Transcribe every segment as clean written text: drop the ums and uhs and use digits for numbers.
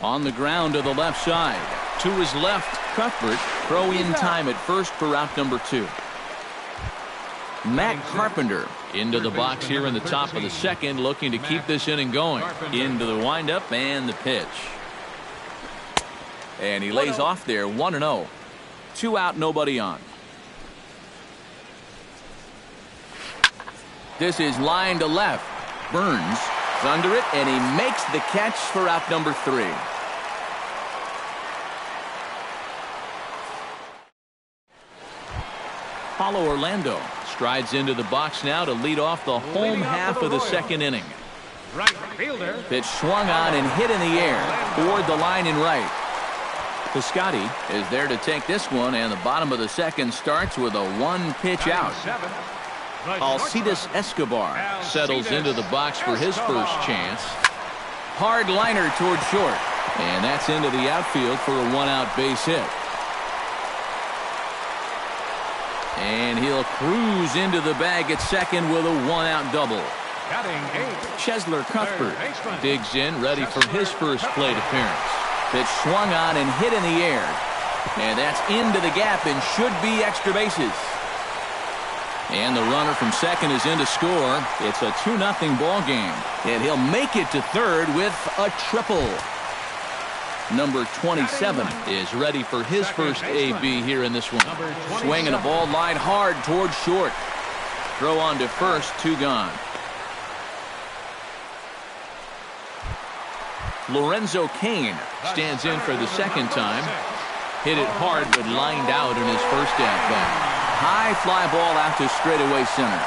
On the ground to the left side. To his left, Cuthbert. Throw in time at first for route number 2. Matt Carpenter into the box here in the top of the second, looking to keep this inning going. Into the windup and the pitch. And he lays off there, 1-0. 2 out, nobody on. This is line to left. Burns is under it, and he makes the catch for out number 3. Paulo Orlando strides into the box now to lead off the home half of the second inning. Right fielder. Pitch swung on and hit in the air toward the line in right. Piscotti is there to take this one, and the bottom of the second starts with a 1-pitch out. Alcides Escobar settles into the box for his first chance. Hard liner toward short, and that's into the outfield for a 1-out base hit. And he'll cruise into the bag at second with a 1-out double. Chesler Cuthbert digs in, ready for his first plate appearance. Pitch swung on and hit in the air. And that's into the gap and should be extra bases. And the runner from second is in to score. It's a 2-0 ball game. And he'll make it to third with a triple. Number 27 is ready for his first AB here in this one. Swinging a ball line hard toward short. Throw on to first, 2 gone. Lorenzo Cain stands in for the second time. Hit it hard but lined out in his first at-bat. High fly ball out to straightaway center.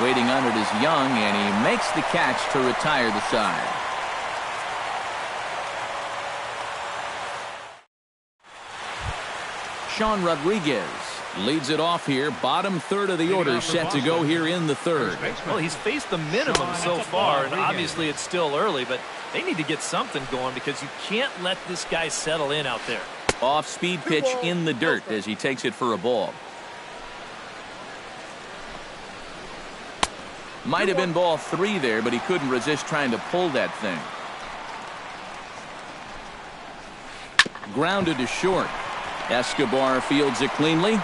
Waiting on it is Young, and he makes the catch to retire the side. Sean Rodriguez leads it off here. Bottom third of the order set to go here in the third. Well, he's faced the minimum so far, and obviously it's still early, but they need to get something going because you can't let this guy settle in out there. Off-speed pitch in the dirt as he takes it for a ball. Might have been ball 3 there, but he couldn't resist trying to pull that thing. Grounded to short. Escobar fields it cleanly.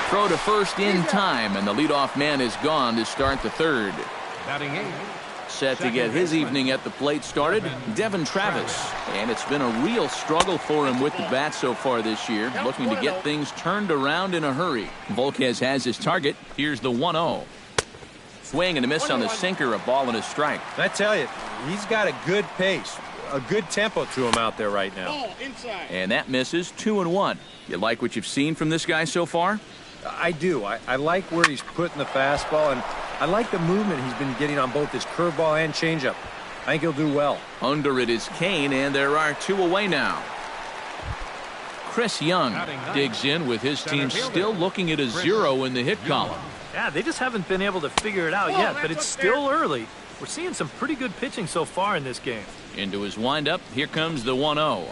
Throw to first in time, and the leadoff man is gone to start the third. Set to get his evening at the plate started, Devin Travis. And it's been a real struggle for him with the bat so far this year, looking to get things turned around in a hurry. Volquez has his target. Here's the 1-0. Swing and a miss on the sinker, a ball and a strike. I tell you, he's got a good pace, a good tempo to him out there right now. And that misses, 2-1. You like what you've seen from this guy so far? I do. I like where he's putting the fastball, and I like the movement he's been getting on both his curveball and changeup. I think he'll do well. Under it is Kane, and there are 2 away now. Chris Young digs in with his team still looking at a 0 in the hit column. Yeah, they just haven't been able to figure it out yet, but it's still early. We're seeing some pretty good pitching so far in this game. Into his windup, here comes the 1-0.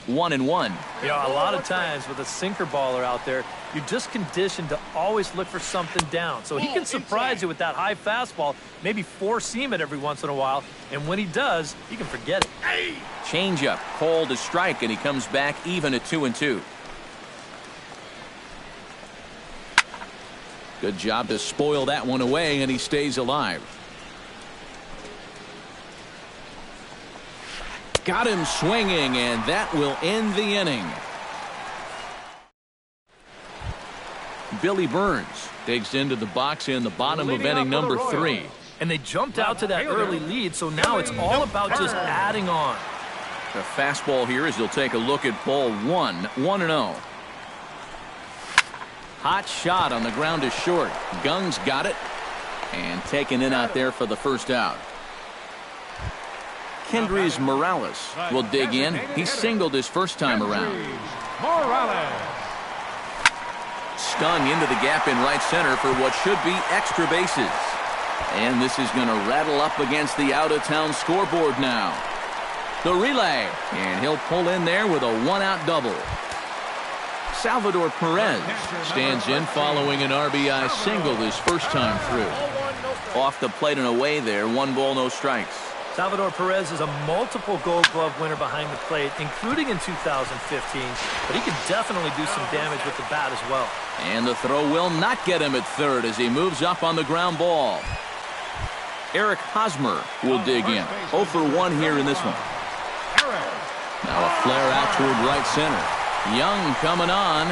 1-1. You know, a lot of times with a sinker baller out there, you're just conditioned to always look for something down. So he can surprise you with that high fastball, maybe four-seam it every once in a while, and when he does, you can forget it. Changeup, called a strike, and he comes back even at 2-2. Good job to spoil that one away, and he stays alive. Got him swinging, and that will end the inning. Billy Burns digs into the box in the bottom of inning number 3. And they jumped out to that early lead, so now it's all about just adding on. The fastball here as he'll take a look at ball 1, 1-0. Hot shot on the ground is short. Gung's got it, and taken in out there for the first out. Kendrys Morales will dig in. He singled his first time around. Stung into the gap in right center for what should be extra bases. And this is going to rattle up against the out-of-town scoreboard now. The relay, and he'll pull in there with a 1-out double. Salvador Perez stands in following an RBI single his first time through. Off the plate and away there, 1 ball, no strikes. Salvador Perez is a multiple Gold Glove winner behind the plate, including in 2015, but he can definitely do some damage with the bat as well. And the throw will not get him at third as he moves up on the ground ball. Eric Hosmer will dig in. 0 for 1 here in this one. Now a flare out toward right center. Young coming on.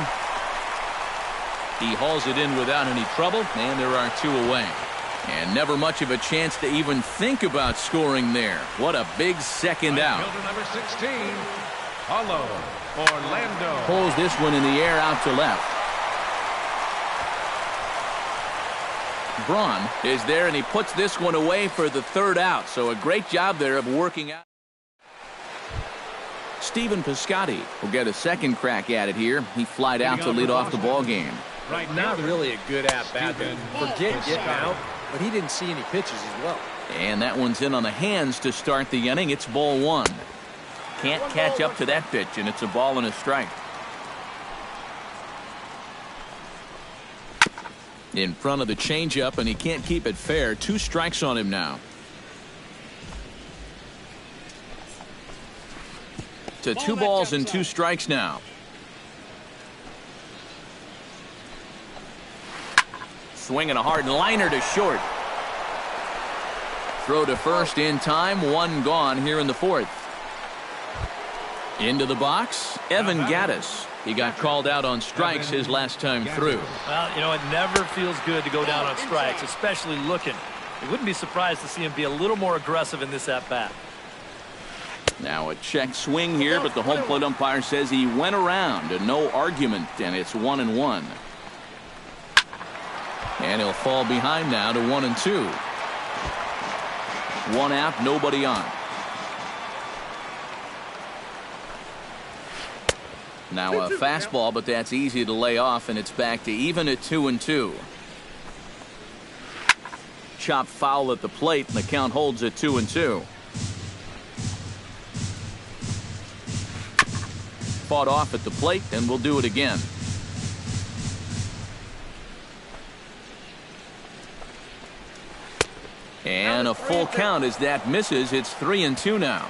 He hauls it in without any trouble, and there are 2 away. And never much of a chance to even think about scoring there. What a big second out. Number 16, Orlando. Pulls this one in the air out to left. Braun is there, and he puts this one away for the 3rd out. So a great job there of working out. Stephen Piscotty will get a second crack at it here. He flied out to lead off the ball game. Not really a good at-bat. Forget getting out, but he didn't see any pitches as well. And that one's in on the hands to start the inning. It's ball 1. Can't catch up to that pitch, and it's a ball and a strike. In front of the changeup, and he can't keep it fair. 2 strikes on him now. To 2 balls and 2 strikes now. Swinging a hard liner to short. Throw to first in time. 1 gone here in the 4th. Into the box, Evan Gattis. He got called out on strikes his last time through. Well, you know, it never feels good to go down on strikes, especially looking. You wouldn't be surprised to see him be a little more aggressive in this at-bat. Now a check swing here, but the home plate umpire says he went around and no argument, and it's 1-1. And he'll fall behind now to 1-2. 1 out, nobody on. Now a fastball, but that's easy to lay off, and it's back to even at 2-2. Chop foul at the plate, and the count holds at 2-2. Fought off at the plate, and we'll do it again. And a full count as that misses. It's 3-2 now.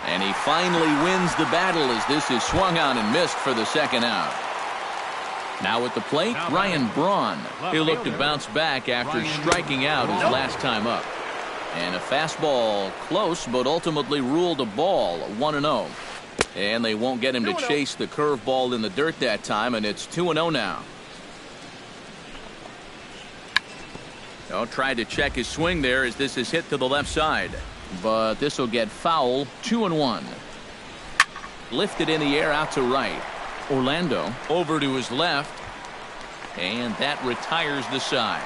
And he finally wins the battle as this is swung on and missed for the 2nd out. Now at the plate, Ryan Braun. He'll look to bounce back after striking out his last time up. And a fastball close, but ultimately ruled a ball, 1-0. And they won't get him to chase the curveball in the dirt that time, and it's 2-0 now. Oh, tried to check his swing there as this is hit to the left side. But this will get foul, 2-1. Lifted in the air out to right. Orlando over to his left. And that retires the side.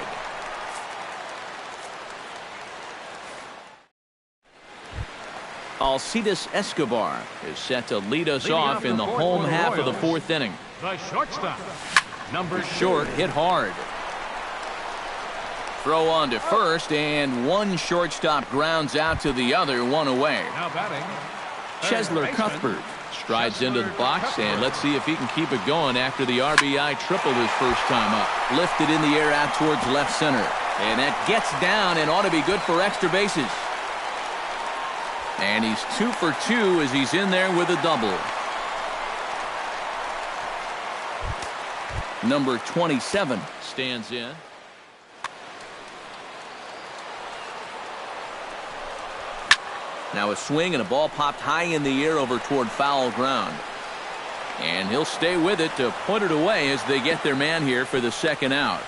Alcides Escobar is set to lead us off in the home half of the 4th inning. The shortstop, number Short, hit hard. Throw on to first, and one shortstop grounds out to the other, 1 away. Now batting, Chesler Cuthbert strides into the box, and let's see if he can keep it going after the RBI triple his first time up. Lifted in the air out towards left center. And that gets down and ought to be good for extra bases. And he's 2 for 2 as he's in there with a double. Number 27 stands in. Now a swing and a ball popped high in the air over toward foul ground. And he'll stay with it to put it away as they get their man here for the 2nd out.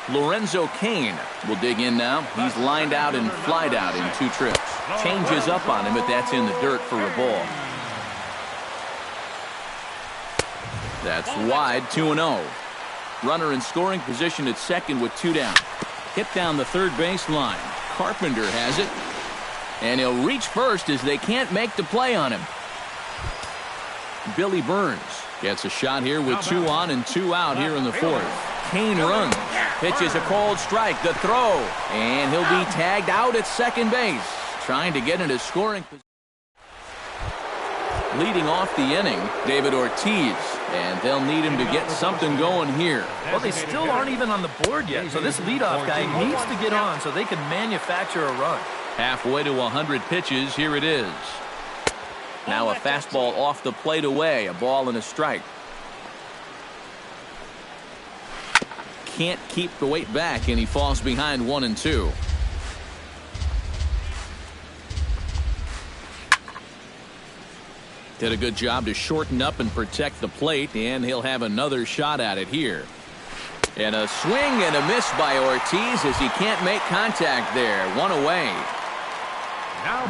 Lorenzo Cain will dig in now. He's lined out and flied out in 2 trips. Changes up on him, but that's in the dirt for a ball. That's wide, 2-0. Runner in scoring position at second with 2 down. Hit down the third base line. Carpenter has it. And he'll reach first as they can't make the play on him. Billy Burns gets a shot here with 2 on and 2 out here in the 4th. Cain runs. Pitches a cold strike. The throw. And he'll be tagged out at second base. Trying to get into scoring position. Leading off the inning, David Ortiz. And they'll need him to get something going here. Well, they still aren't even on the board yet, so this leadoff guy needs to get on so they can manufacture a run. Halfway to 100 pitches, here it is. Now a fastball off the plate away, a ball and a strike. Can't keep the weight back, and he falls behind 1-2. Did a good job to shorten up and protect the plate, and he'll have another shot at it here. And a swing and a miss by Ortiz as he can't make contact there. One away.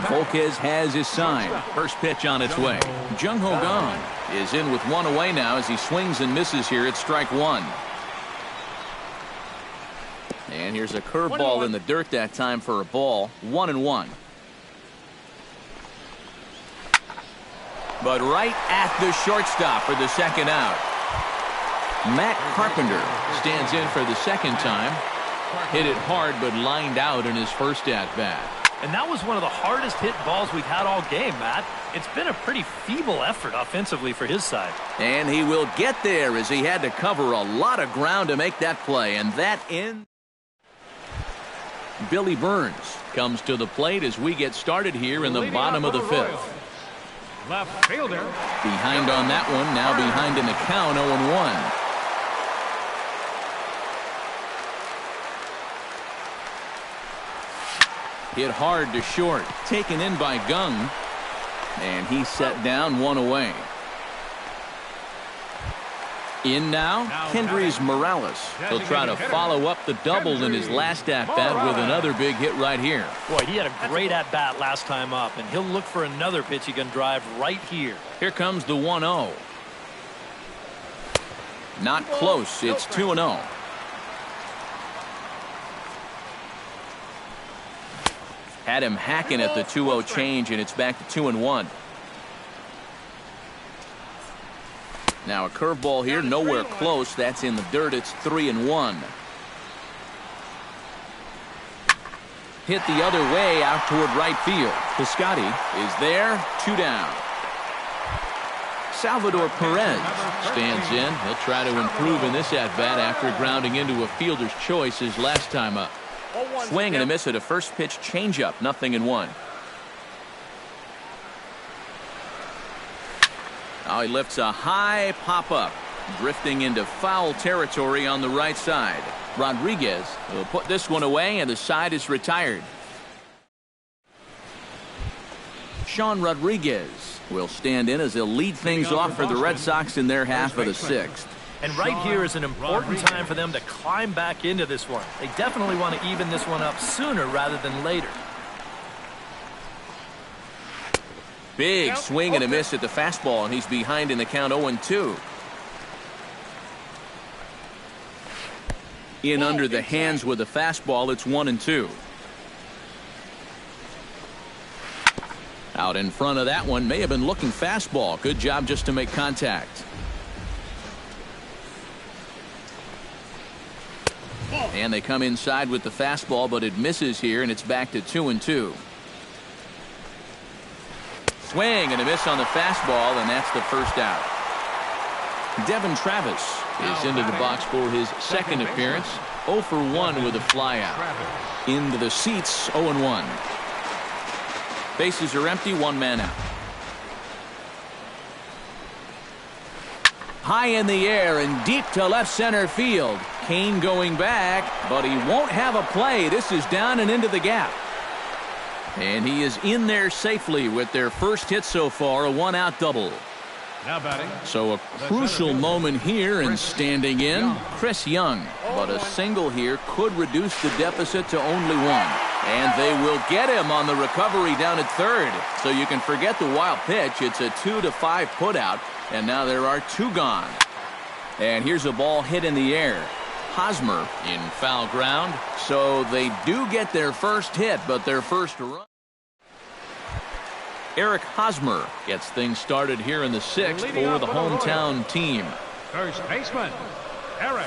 Volquez has his sign. First pitch on its way. Jung Ho Kang is in with one away now as he swings and misses here at strike one. And here's a curveball in the dirt that time for a ball. 1-1. But right at the shortstop for the second out. Matt Carpenter stands in for the second time. Hit it hard but lined out in his first at-bat. And that was one of the hardest hit balls we've had all game, Matt. It's been a pretty feeble effort offensively for his side. And he will get there as he had to cover a lot of ground to make that play. And that ends. Billy Burns comes to the plate as we get started here in the bottom of the fifth. Left fielder. Behind on that one, now behind in the count, 0-1. Hit hard to short, taken in by Kang, and he's set down, one away. In now, Kendrys Morales. He'll try to follow up the double in his last at-bat with another big hit right here. Boy, he had a great at-bat last time up, and he'll look for another pitch he can drive right here. Here comes the 1-0. Not close. It's 2-0. Had him hacking at the 2-0 change, and it's back to 2-1. Now a curveball here, nowhere close. That's in the dirt. It's 3-1. Hit the other way out toward right field. Piscotty is there. 2 down. Salvador Perez stands in. He'll try to improve in this at-bat after grounding into a fielder's choice his last time up. Swing and a miss at a first pitch changeup. 0-1. Now he lifts a high pop-up, drifting into foul territory on the right side. Rodriguez will put this one away, and the side is retired. Sean Rodriguez will stand in as he'll lead things off for the Red Sox in their half of the sixth. And right here is an important time for them to climb back into this one. They definitely want to even this one up sooner rather than later. Big swing and a miss at the fastball, and he's behind in the count 0-2. In under the hands with the fastball, it's 1-2. Out in front of that one, may have been looking fastball. Good job just to make contact. And they come inside with the fastball, but it misses here, and it's back to 2-2. Swing and a miss on the fastball, and that's the first out. Devin Travis is into the box for his second appearance. 0 for 1 with a flyout. Into the seats, 0-1. Bases are empty, one man out. High in the air and deep to left center field. Kane going back, but he won't have a play. This is down and into the gap. And he is in there safely with their first hit so far, a one-out double. Now batting. So a crucial moment here, and standing in, Chris Young. But a single here could reduce the deficit to only one. And they will get him on the recovery down at third. So you can forget the wild pitch. It's a 2-5 putout, and now there are 2 gone. And here's a ball hit in the air. Hosmer in foul ground. So they do get their first hit, but their first run. Eric Hosmer gets things started here in the 6th for the hometown team. First baseman, Eric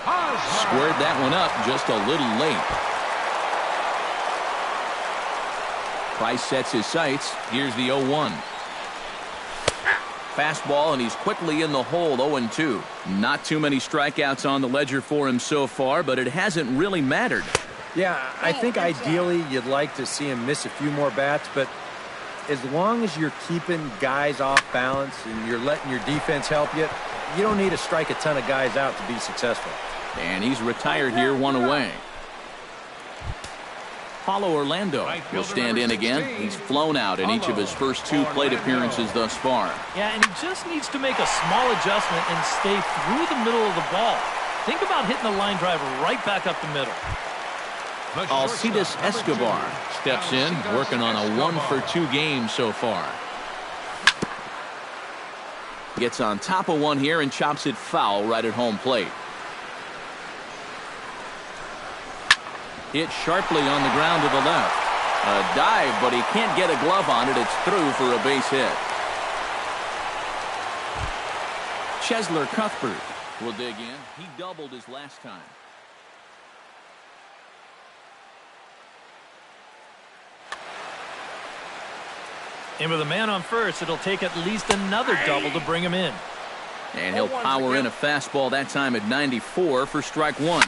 Hosmer. Squared that one up just a little late. Price sets his sights. Here's the 0-1. fastball, and he's quickly in the hole, 0-2. Not too many strikeouts on the ledger for him so far, but it hasn't really mattered. Yeah, I think ideally you'd like to see him miss a few more bats, but as long as you're keeping guys off balance and you're letting your defense help you, you don't need to strike a ton of guys out to be successful. And he's retired here, 1 away. Paulo Orlando will stand in again. He's flown out in each of his first 2 plate appearances thus far. Yeah, and he just needs to make a small adjustment and stay through the middle of the ball. Think about hitting the line drive right back up the middle. Alcides Escobar steps in, working on a 1-for-2 game so far. Gets on top of one here and chops it foul right at home plate. Hit sharply on the ground to the left. A dive, but he can't get a glove on it. It's through for a base hit. Chesler Cuthbert will dig in. He doubled his last time. And with a man on first, it'll take at least another double to bring him in. And he'll power in a fastball that time at 94 for strike 1.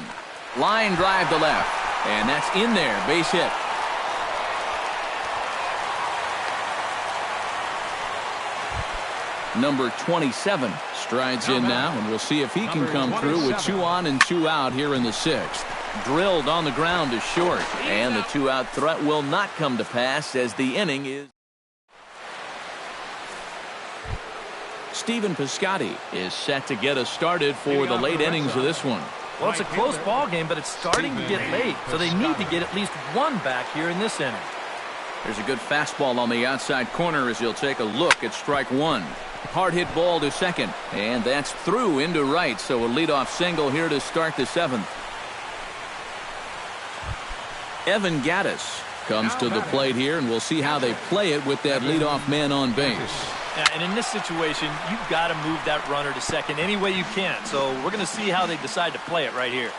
Line drive to left. And that's in there. Base hit. Number 27 strides in now, and we'll see if he can come through with 2 on and 2 out here in the 6th. Drilled on the ground to short, and the 2-out threat will not come to pass as the inning is. Stephen Piscotty is set to get us started for the late innings of this one. Well, it's a close ball game, but it's starting to get late, so they need to get at least 1 back here in this inning. There's a good fastball on the outside corner as he'll take a look at strike 1. Hard hit ball to second, and that's through into right, so a leadoff single here to start the 7th. Evan Gattis comes to the plate here, and we'll see how they play it with that leadoff man on base. Yeah, and in this situation, you've got to move that runner to second any way you can. So we're going to see how they decide to play it right here.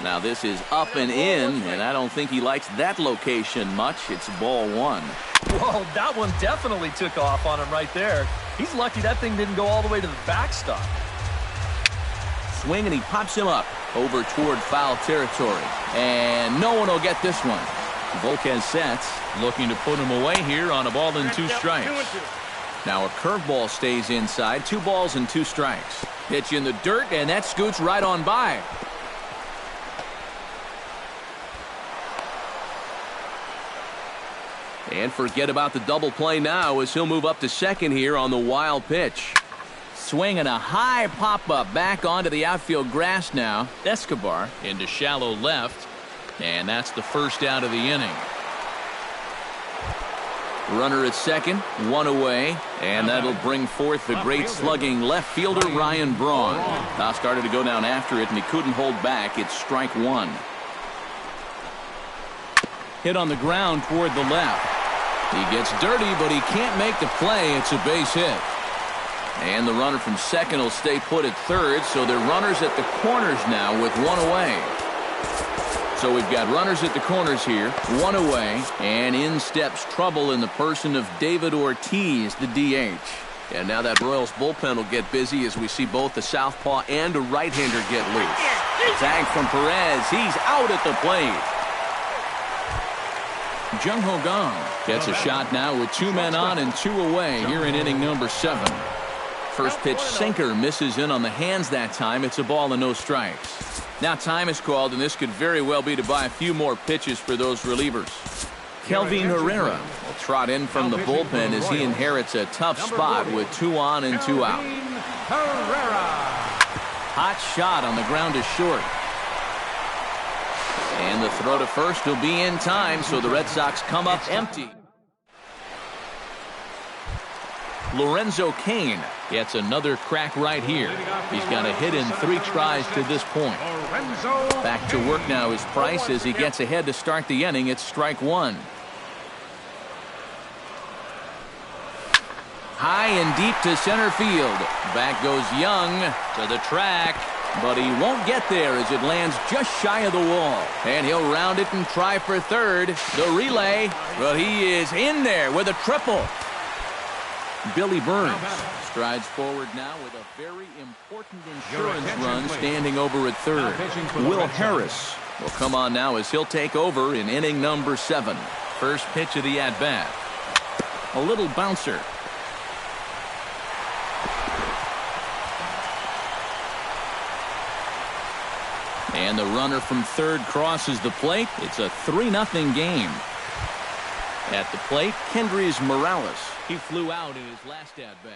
Now this is up and in, and I don't think he likes that location much. It's ball 1. Whoa, that one definitely took off on him right there. He's lucky that thing didn't go all the way to the backstop. Swing, and he pops him up over toward foul territory. And no one will get this one. Volquez sets, looking to put him away here on a ball and 2 strikes. Now a curveball stays inside. 2 balls and 2 strikes. Pitch in the dirt, and that scoots right on by. And forget about the double play now as he'll move up to second here on the wild pitch. Swing and a high pop-up back onto the outfield grass now. Escobar into shallow left. And that's the first out of the inning. Runner at second, 1 away, and that'll bring forth the great slugging left fielder Ryan Braun. Now started to go down after it, and he couldn't hold back. It's strike 1. Hit on the ground toward the left. He gets dirty, but he can't make the play. It's a base hit. And the runner from second will stay put at third, so they're runners at the corners now with 1 away. So we've got runners at the corners here, 1 away, and in steps trouble in the person of David Ortiz, the DH. And now that Royals bullpen will get busy as we see both the southpaw and a right-hander get loose. Tag from Perez. He's out at the plate. Jung Ho Gong gets a shot now with 2 men on and 2 away here in inning number 7. First pitch sinker misses in on the hands that time. It's a ball and no strikes. Now time is called, and this could very well be to buy a few more pitches for those relievers. Kelvin Herrera will trot in from the bullpen as he inherits a tough spot with 2 on and 2 out. Hot shot on the ground to short. And the throw to first will be in time, so the Red Sox come up empty. Lorenzo Cain gets another crack right here. He's got a hit in 3 tries to this point. Back to work now is Price as he gets ahead to start the inning. It's strike 1. High and deep to center field. Back goes Young to the track. but he won't get there as it lands just shy of the wall. And he'll round it and try for third. The relay, but he is in there with a triple. Billy Burns strides forward now with a very important insurance run standing over at third. Will Harris will come on now as he'll take over in inning number 7. First pitch of the at-bat. A little bouncer. And the runner from third crosses the plate. It's a 3-0 game. At the plate, Kendrys Morales. He flew out in his last at-bat.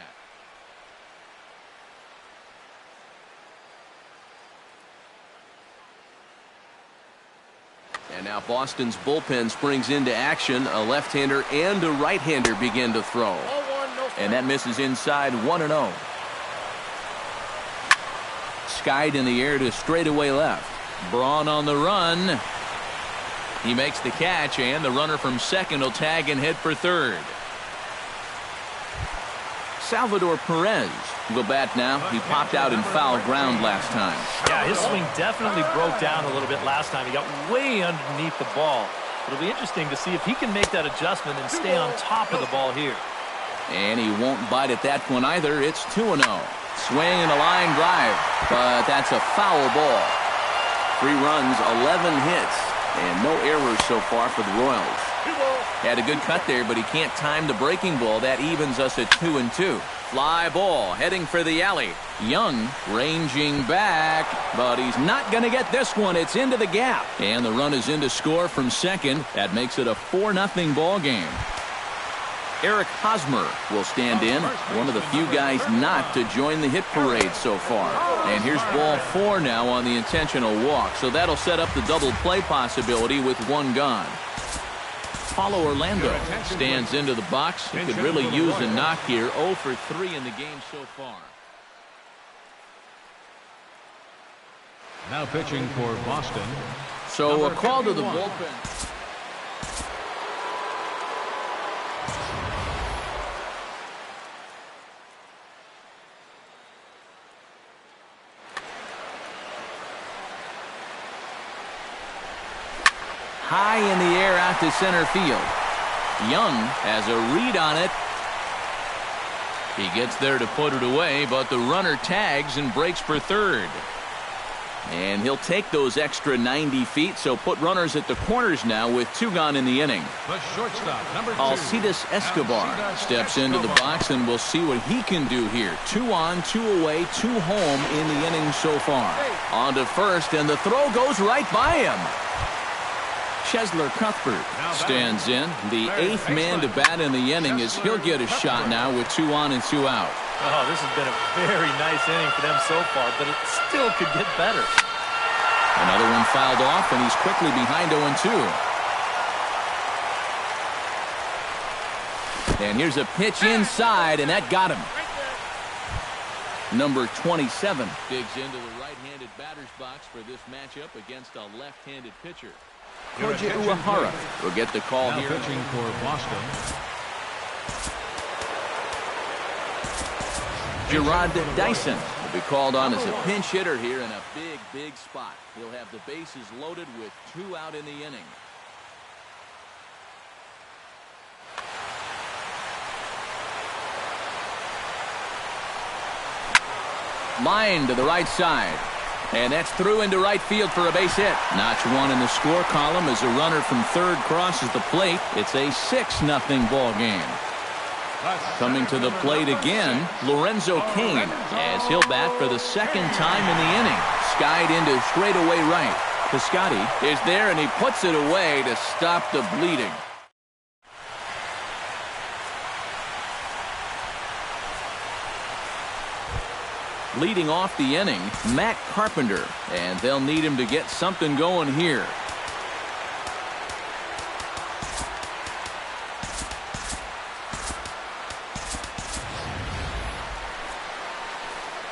And now Boston's bullpen springs into action. A left-hander and a right-hander begin to throw. And that misses inside 1-0. Skied in the air to straightaway left. Braun on the run. He makes the catch, and the runner from second will tag and head for third. Salvador Perez will bat now. He popped out in foul ground last time. Yeah, his swing definitely broke down a little bit last time. He got way underneath the ball. It'll be interesting to see if he can make that adjustment and stay on top of the ball here. And he won't bite at that one either. It's 2-0. Swing and a line drive, but that's a foul ball. 3 runs, 11 hits, and no errors so far for the Royals. Had a good cut there, but he can't time the breaking ball. That evens us at 2-2. Fly ball heading for the alley. Young ranging back, but he's not going to get this one. It's into the gap. And the run is in to score from second. That makes it a 4-0 ball game. Eric Hosmer will stand in, one of the few guys not to join the hit parade so far. And here's ball 4 now on the intentional walk, so that'll set up the double play possibility with 1 gone. Paulo Orlando stands into the box. He could really use a knock here. 0 for 3 in the game so far. Now pitching for Boston. So a call to the bullpen. High in the air out to center field. Young has a read on it. He gets there to put it away, but the runner tags and breaks for third. And he'll take those extra 90 feet, so put runners at the corners now with 2 gone in the inning. The shortstop, number 2. Alcides Escobar steps into the box, and we'll see what he can do here. 2 on, 2 away, 2 home in the inning so far. On to first, and the throw goes right by him. Chesler Cuthbert stands in. The 8th man to bat in the inning as he'll get a shot now with 2 on and 2 out. Oh, this has been a very nice inning for them so far, but it still could get better. Another one fouled off, and he's quickly behind 0-2. And here's a pitch inside, and that got him. Number 27 digs into the right-handed batter's box for this matchup against a left-handed pitcher. Koji Uehara will get the call now here. Pitching for Boston. Gerard Dyson will be called on as a pinch hitter here in a big spot. He'll have the bases loaded with 2 out in the inning. Line to the right side. And that's through into right field for a base hit. Notch 1 in the score column as a runner from third crosses the plate. It's a 6-0 ball game. Coming to the plate again, Lorenzo Cain, as he'll bat for the 2nd time in the inning. Skied into straightaway right. Piscotty is there, and he puts it away to stop the bleeding. Leading off the inning, Matt Carpenter, and they'll need him to get something going here.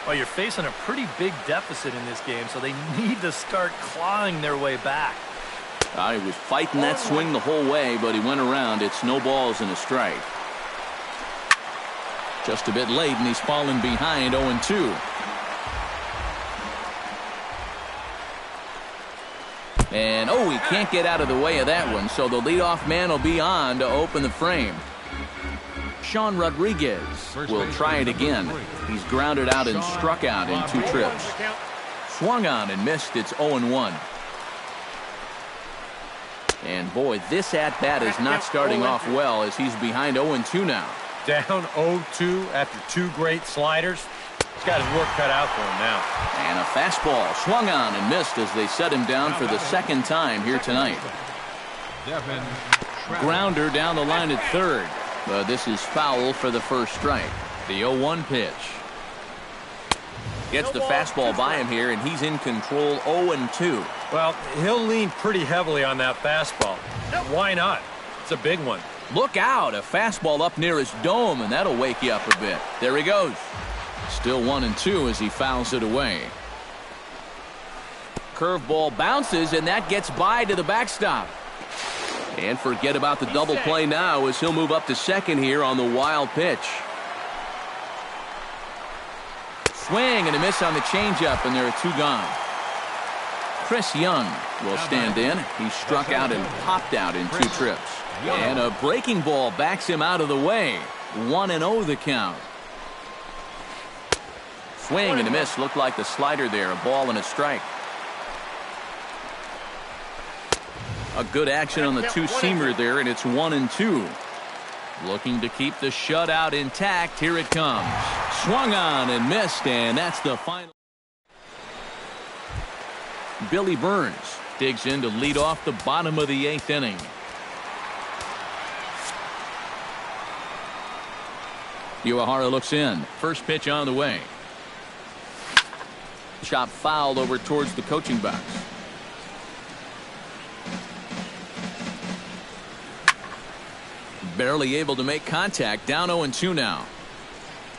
Well, you're facing a pretty big deficit in this game, so they need to start clawing their way back. He was fighting that swing the whole way, but he went around. It's no balls and a strike. Just a bit late, and he's fallen behind 0-2. And, oh, he can't get out of the way of that one, so the leadoff man will be on to open the frame. Sean Rodriguez will try it again. He's grounded out and struck out in 2 trips. Swung on and missed. It's 0-1. And, boy, this at-bat is not starting off well as he's behind 0-2 now. Down 0-2 after 2 great sliders. He's got his work cut out for him now. And a fastball swung on and missed as they set him down for the 2nd time here tonight. Grounder down the line at 3rd. But this is foul for the first strike. The 0-1 pitch. Gets the fastball by him here, and he's in control 0-2. Well, he'll lean pretty heavily on that fastball. Why not? It's a big one. Look out, a fastball up near his dome, and that'll wake you up a bit. There he goes. Still 1-2 as he fouls it away. Curveball bounces, and that gets by to the backstop. And forget about the double play now as he'll move up to second here on the wild pitch. Swing and a miss on the changeup, and there are 2 gone. Chris Young will stand in. He struck out and popped out in 2 trips. And a breaking ball backs him out of the way. 1-0 the count. Swing and a miss. Looked like the slider there. A ball and a strike. A good action on the 2-seamer there, and it's 1-2. Looking to keep the shutout intact. Here it comes. Swung on and missed, and that's the final. Billy Burns digs in to lead off the bottom of the 8th inning. Uehara looks in. First pitch on the way. Chop fouled over towards the coaching box. Barely able to make contact. Down 0-2 now.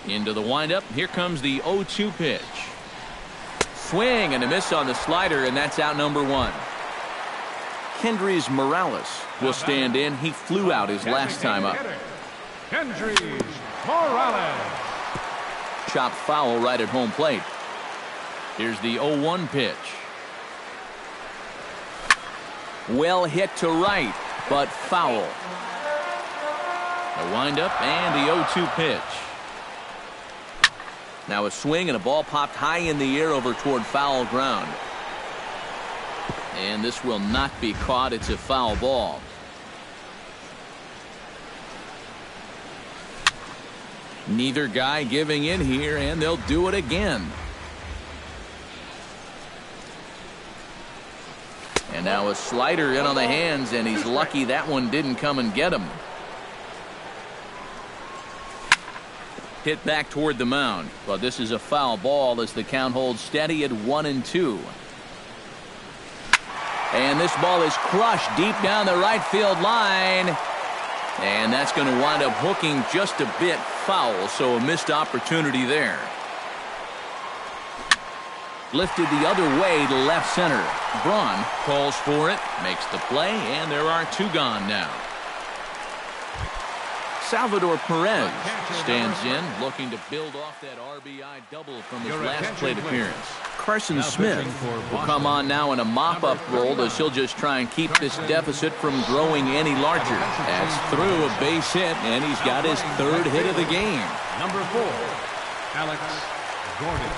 Into the windup. Here comes the 0-2 pitch. Swing and a miss on the slider, and that's out number 1. Kendrys Morales will stand in. He flew out his last time up. Kendrys Morales. Chop foul right at home plate. Here's the 0-1 pitch. Well hit to right, but foul. The windup and the 0-2 pitch. Now a swing and a ball popped high in the air over toward foul ground. And this will not be caught. It's a foul ball. Neither guy giving in here, and they'll do it again. And now a slider in on the hands, and he's lucky that one didn't come and get him. Hit back toward the mound, but this is a foul ball as the count holds steady at 1-2. And this ball is crushed deep down the right field line. And that's going to wind up hooking just a bit foul, so a missed opportunity there. Lifted the other way to left center. Braun calls for it, makes the play, and there are 2 gone now. Salvador Perez stands in, looking to build off that RBI double from his last plate appearance. Carson Smith will come on now in a mop-up role as he'll just try and keep this deficit from growing any larger. That's through a base hit, and he's got his 3rd hit of the game. Number 4, Alex Gordon.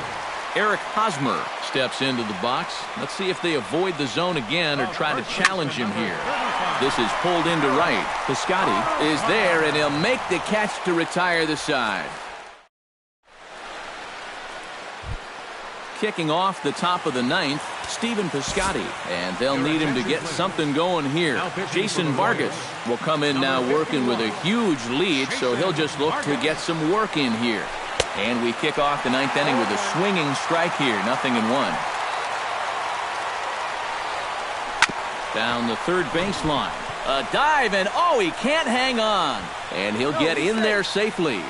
Eric Hosmer steps into the box. Let's see if they avoid the zone again or try to challenge him here. This is pulled into right. Piscotty is there, and he'll make the catch to retire the side. Kicking off the top of the 9th, Stephen Piscotty, and they'll need him to get something going here. Jason Vargas will come in now working with a huge lead, so he'll just look to get some work in here. And we kick off the 9th inning with a swinging strike here, 0-1. Down the 3rd baseline. A dive, and oh, he can't hang on. And he'll get in there safely.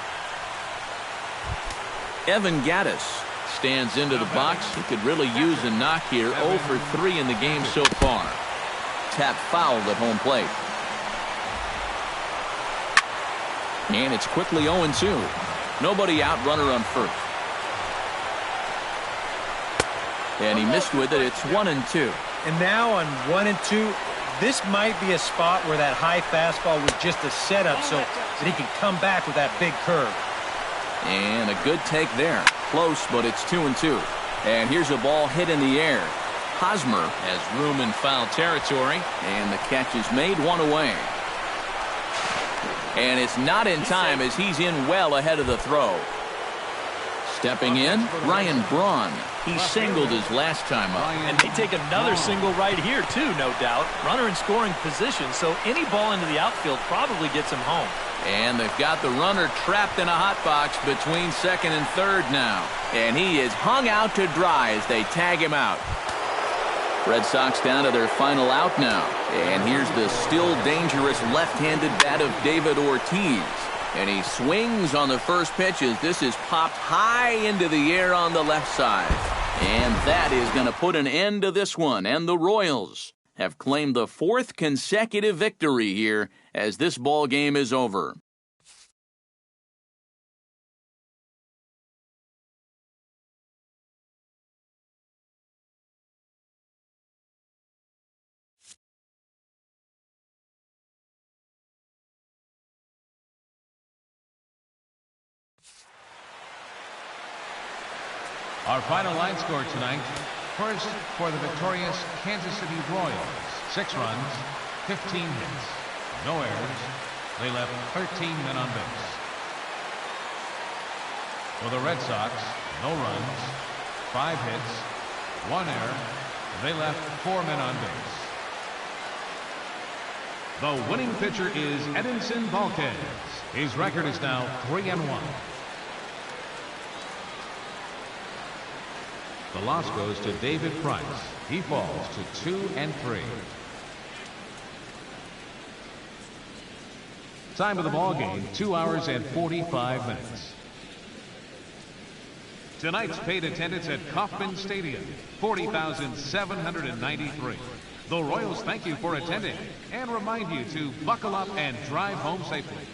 Evan Gattis stands into the box. He could really use a knock here. 0 for 3 in the game so far. Tap fouled at home plate. And it's quickly 0-2. Nobody out, runner on first. And he missed with it. It's 1-2. And now on 1 and 2, this might be a spot where that high fastball was just a setup so that he can come back with that big curve. And a good take there. Close, but it's 2-2. And here's a ball hit in the air. Hosmer has room in foul territory, and the catch is made, one away. And it's not in time as he's in well ahead of the throw. Stepping in, Ryan Braun. He singled his last time up. And they take another single right here, too, no doubt. Runner in scoring position, so any ball into the outfield probably gets him home. And they've got the runner trapped in a hot box between second and third now. And he is hung out to dry as they tag him out. Red Sox down to their final out now. And here's the still dangerous left-handed bat of David Ortiz. And he swings on the first pitch as this is popped high into the air on the left side. And that is going to put an end to this one. And the Royals have claimed the 4th consecutive victory here as this ball game is over. Our final line score tonight. First, for the victorious Kansas City Royals, 6 runs, 15 hits, no errors. They left 13 men on base. For the Red Sox, no runs, 5 hits, 1 error. They left 4 men on base. The winning pitcher is Edinson Volquez. His record is now 3-1. The loss goes to David Price. He falls to 2-3. Time of the ball game, 2 hours and 45 minutes. Tonight's paid attendance at Kauffman Stadium, 40,793. The Royals thank you for attending and remind you to buckle up and drive home safely.